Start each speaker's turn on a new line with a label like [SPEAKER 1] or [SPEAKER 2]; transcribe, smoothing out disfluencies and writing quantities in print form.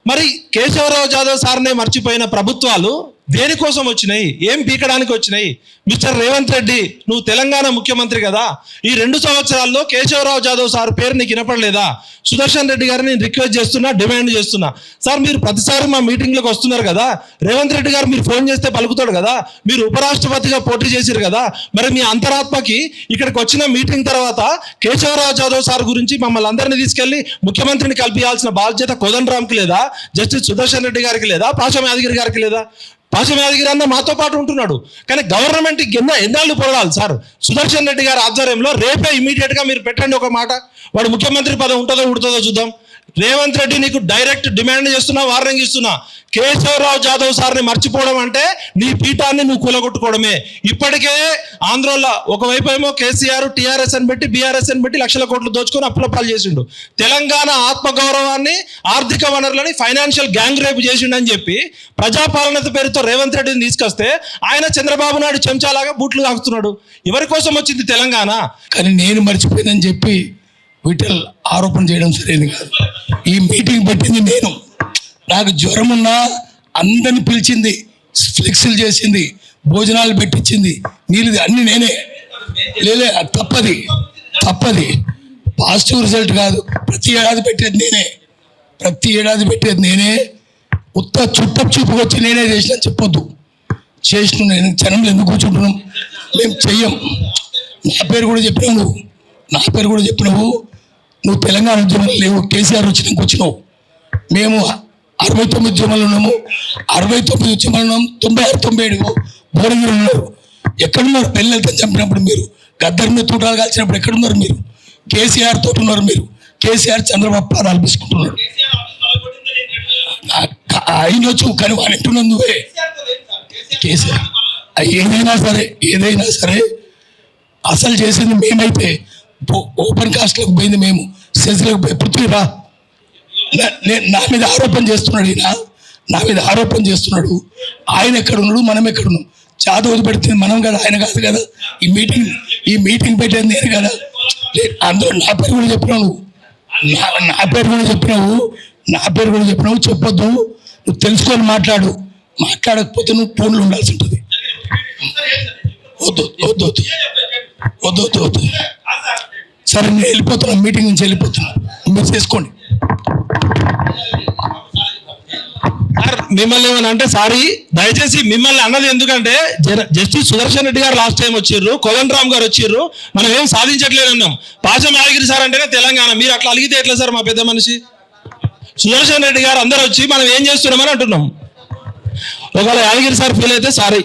[SPEAKER 1] మరి కేశవరావు జాదవ్ సార్నే మర్చిపోయిన ప్రభుత్వాలు దేనికోసం వచ్చినాయి? ఏం పీకడానికి వచ్చినాయి? మిస్టర్ రేవంత్ రెడ్డి, నువ్వు తెలంగాణ ముఖ్యమంత్రి కదా, ఈ 2 సంవత్సరాల్లో కేశవరావు జాదవ్ సార్ పేరు నీకు వినపడలేదా? సుదర్శన్ రెడ్డి గారిని నేను రిక్వెస్ట్ చేస్తున్నా, డిమాండ్ చేస్తున్నా, సార్ మీరు ప్రతిసారి మా మీటింగ్లకు వస్తున్నారు కదా, రేవంత్ రెడ్డి గారు మీరు ఫోన్ చేస్తే పలుకుతాడు కదా, మీరు ఉపరాష్ట్రపతిగా పోటీ చేశారు కదా, మరి మీ అంతరాత్మకి ఇక్కడికి వచ్చిన మీటింగ్ తర్వాత కేశవరావు జాదవ్ సార్ గురించి మమ్మల్ని అందరినీ తీసుకెళ్లి ముఖ్యమంత్రిని కల్పించాల్సిన బాధ్యత కోదండరామ్కి లేదా? జస్టిస్ సుదర్శన్ రెడ్డి గారికి లేదా? పాషం యాదగిరి గారికి లేదా? పాషం యాదగిరి అన్న మాతో పాటు ఉంటున్నాడు, కానీ గవర్నమెంట్ ఎన్నాళ్ళు పోరాడాలి సార్? సుదర్శన్ రెడ్డి గారి ఆధ్వర్యంలో రేపే ఇమీడియట్ గా మీరు పెట్టండి ఒక మాట, వాడు ముఖ్యమంత్రి పదవి ఉంటుందో ఉడుతుందో చూద్దాం. రేవంత్ రెడ్డి నీకు డైరెక్ట్ డిమాండ్ చేస్తున్నా, వార్నింగ్ ఇస్తున్నా, కేశవరావు జాదవ్ సార్ని మర్చిపోవడం అంటే నీ పీఠాన్ని నువ్వు కూలగొట్టుకోవడమే. ఇప్పటికే ఆంధ్రలో ఒకవైపు ఏమో కేసీఆర్ టీఆర్ఎస్ అని పెట్టి బీఆర్ఎస్ అని పెట్టి లక్షల కోట్లు దోచుకొని అప్పులపాలు చేసిండు, తెలంగాణ ఆత్మగౌరవాన్ని ఆర్థిక వనరులని ఫైనాన్షియల్ గ్యాంగ్ రేపు చేసిండు అని చెప్పి ప్రజాపాలన పేరుతో రేవంత్ రెడ్డిని తీసుకొస్తే ఆయన చంద్రబాబు నాయుడు చెంచాలాగా బూట్లు తాకుతున్నాడు. ఎవరి కోసం వచ్చింది తెలంగాణ?
[SPEAKER 2] కానీ నేను మర్చిపోయిందని చెప్పి విఠల్ ఆరోపణ చేయడం సరైనది కాదు. ఈ మీటింగ్ పెట్టింది నేను, నాకు జ్వరం ఉన్నా అందరిని పిలిచింది, ఫ్లెక్సీలు చేసింది, భోజనాలు పెట్టించింది, నీళ్ళు అన్ని నేనే. లేలే తప్పది పాజిటివ్ రిజల్ట్ కాదు, ప్రతి ఏడాది పెట్టేది నేనే. ఉత్త చుట్టపు చూపుకు వచ్చి నేనే చేసిన చెప్పొద్దు. చేసిన నేను జనంలో ఎందుకు కూర్చుంటున్నాం? మేము చెయ్యం. నా పేరు కూడా చెప్పినావు. నువ్వు తెలంగాణ ఉద్యమంలో లేవు, కేసీఆర్ వచ్చినాక వచ్చినావు. మేము 69 ఉద్యమాలు ఉన్నాము, 69 ఉద్యమాలు ఉన్నాము, 96, 97 బోరగిరి ఉన్నారు. ఎక్కడున్నారు? పెళ్ళితో చంపినప్పుడు మీరు, గద్దర్ మీద తూటాలు కాల్చినప్పుడు ఎక్కడున్నారు మీరు? కేసీఆర్ తోటి ఉన్నారు మీరు. కేసీఆర్ చంద్రబాబు పాదాలు తీసుకుంటున్నాడు. అయినొచ్చు, కానీ వాడు ఎట్టున్నావు నువ్వే. కేసీఆర్ ఏదైనా సరే అసలు చేసింది మేమైతే. ఓపెన్ కాస్ట్లకు పోయింది మేము, సెజ్లకు పోయి పృథ్వీరా నా మీద ఆరోపణ చేస్తున్నాడు. ఆయన ఎక్కడున్నాడు, మనం ఎక్కడున్నాం? జాదవ్ పెడుతుంది మనం కదా, ఆయన కాదు కదా. ఈ మీటింగ్ పెట్టేది నేను కదా. అందులో నా పేరు కూడా చెప్పినావు, చెప్పొద్దు. నువ్వు తెలుసుకొని మాట్లాడకపోతే నువ్వు ఫోన్లో ఉండాల్సి ఉంటుంది. వద్దు. సరే నేను వెళ్ళిపోతున్నా, మీటింగ్ నుంచి వెళ్ళిపోతున్నా, మీరు చేసుకోండి.
[SPEAKER 1] మిమ్మల్ని ఏమన్నా అంటే సారీ, దయచేసి మిమ్మల్ని అన్నది ఎందుకంటే జస్టిస్ సుదర్శన్ రెడ్డి గారు లాస్ట్ టైం వచ్చిర్రు, కోదండరామ్ గారు వచ్చిర్రు, మనం ఏం సాధించట్లేదు అన్నాం. పాషం యాదగిరి సార్ అంటేనే తెలంగాణ, మీరు అట్లా అలిగితే ఎట్లా సార్? మా పెద్ద మనిషి సుదర్శన్ రెడ్డి గారు అందరూ వచ్చి మనం ఏం చేస్తున్నామని అంటున్నాం. ఒకవేళ యాదగిరి సార్ ఫీల్ అయితే సారీ.